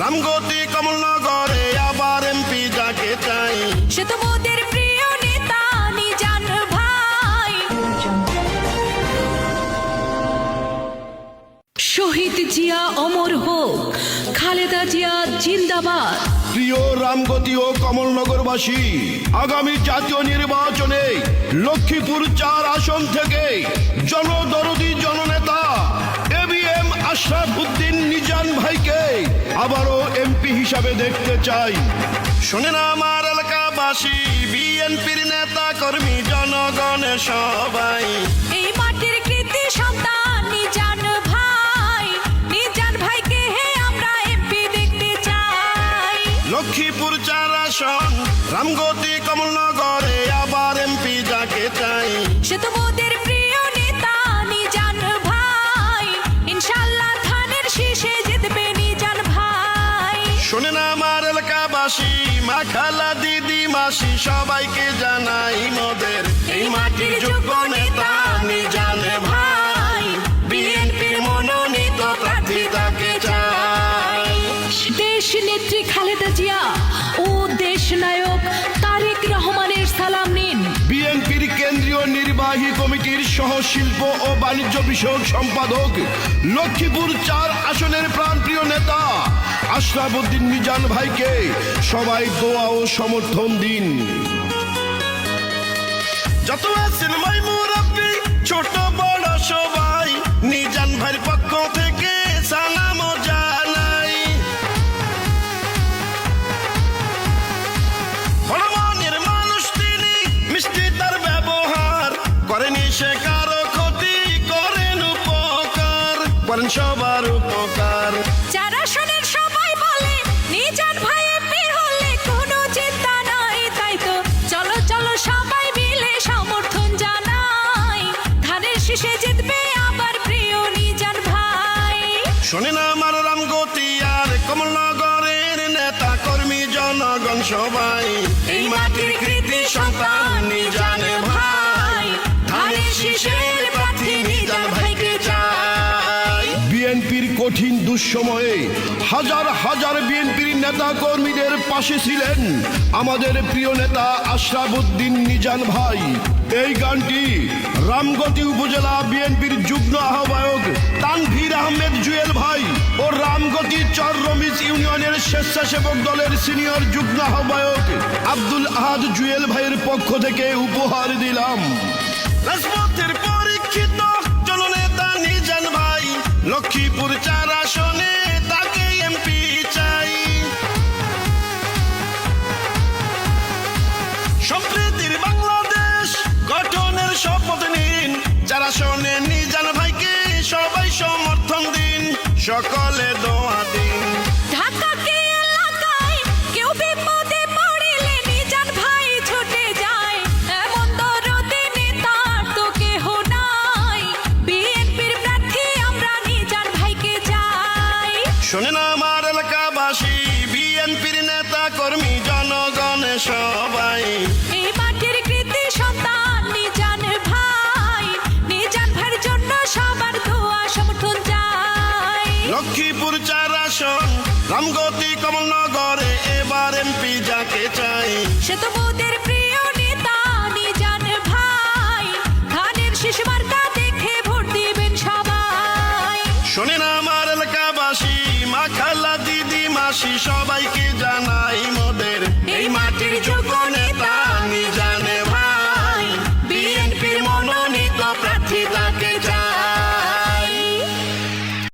রামগতি কমলনগরে আবার এমপি যাকে চাই, সে তো মোদের প্রিয় নেতা নিজান ভাই। শহীদ জিয়া অমর হোক, খালেদা জিয়া জিন্দাবাদ। প্রিয় রামগতি ও কমলনগরবাসী, আগামী জাতীয় নির্বাচনে লক্ষ্মীপুর 4 আসন থেকে জনদরদী জননেতা ABM আশরাফ উদ্দিন নিজান ভাইকে আবারও এমপি হিসাবে দেখতে চাই। শোনেন আমার এলাকাবাসী, বিএনপির নেতা কর্মী জনগণের সবাই, এই মাটির কৃতি সন্তান নিজান ভাই, নিজান ভাইকে হে আমরা এমপি দেখতে চাই। লক্ষ্মীপুর 4 আসন রামগতি কমলনগরে আবার এমপি যাকে চাই, সে তো মোদের প্রিয় নেতা নিজান ভাই, ইনশাআল্লাহ ধানের শীষে জিতবে নিজান ভাই। শোনেন আমার এলাকাবাসী, মা খালা দিদি মাসি সবাইকে জানাই মোদের এই মাটির যোগ্য নেতা নিজান ভাই, বিএনপির মনোনীত প্রার্থী তাকে চাই। দেশ নেত্রী খালেদা জিয়া ও দেশ নায়ক তারেক রহমানের সালাম নিন। বিএনপির কেন্দ্রীয় নির্বাহী কমিটির সহ শিল্প ও বাণিজ্য বিষয়ক সম্পাদক, লক্ষ্মীপুর 4 আসনের প্রাণপ্রিয় নেতা আশরাফ উদ্দিন নিজান ভাইকে সবাই দোয়া ও সমর্থন দিন। যত আছেন ভাই মুরব্বি, ছোট বড় সবাই, নিজান ভাইয়ের পক্ষ থেকে সালাম জানাই। বড় মনের মানুষ তিনি, মিষ্টি তার ব্যবহার, করেনি সে কারো ক্ষতি, করেন উপকার, করেন সবার উপকার। 4 আসনের সবাই বলে নিজান ভাই এমপি হলে কোনো চিন্তা নাই, তাই তো চলো চলো সবাই মিলে সমর্থন জানাই, ধানের শীষে জিতবে আবার প্রিয় নিজান ভাই। শোনেন আমার রামগতি আর কমলনগরের নেতা কর্মী জনগণ সবাই, এই মাটির কৃতি সন্তান নিজান ভাই, ধানের শীষের প্রার্থী নিজান ভাইকে চাই। বিএনপির কঠিন দুঃসময়ে হাজার হাজার বিএনপির নেতা কর্মীদের পাশে ছিলেন আমাদের প্রিয় নেতা আশরাফ উদ্দিন নিজান ভাই। এই গানটি রামগতি উপজেলা বিএনপির যুগ্ম আহ্বায়ক তানভীর আহমেদ জুয়েল ভাই ও রামগতি চর রমিজ ইউনিয়নের স্বেচ্ছাসেবক দলের সিনিয়র যুগ্ম আহ্বায়ক আব্দুল আহাদ জুয়েল ভাইয়ের পক্ষ থেকে উপহার দিলাম। রাজপথের পরীক্ষিত জননেতা নিজান ভাই, লক্ষ্মীপুর 4 আসনে তাকে এমপি চাই। সম্প্রীতির বাংলাদেশ গঠনের শপথ নিন, 4 আসনে নিজান ভাইকে সবাই সমর্থন দিন, সকলে দোয়া দিন। ঢাকাকে এলাকায় কেউ বিপদে পড়িলে নিজান ভাই ছুটে যায়, এমন দরদি নেতার তো কেহ নাই, বিএনপির প্রার্থী আমরা নিজান ভাইকে চাই। শোনেন আমার এলাকাবাসী, বিএনপির নেতা কর্মী জনগণের সবাই, এই মাটির কৃতি সন্তান নিজান ভাই, নিজান ভাইয়ের জন্য সবার দোয়া সমর্থন চাই। লক্ষ্মীপুর 4 আসন রামগতি কমলনগরে এবার এমপি যাকে চাই, সে তো মোদের প্রিয় নেতা নিজান ভাই, ধানের শীষ মার্কা দেখে ভোট দিবেন সবাই। শোনেন আমার এলাকাবাসী, মা খালা দিদি মাসি সবাইকে জানাই মোদের এই মাটির যোগ্য নেতা নিজান ভাই, বিএনপির মনোনীত প্রার্থী তাকে চাই।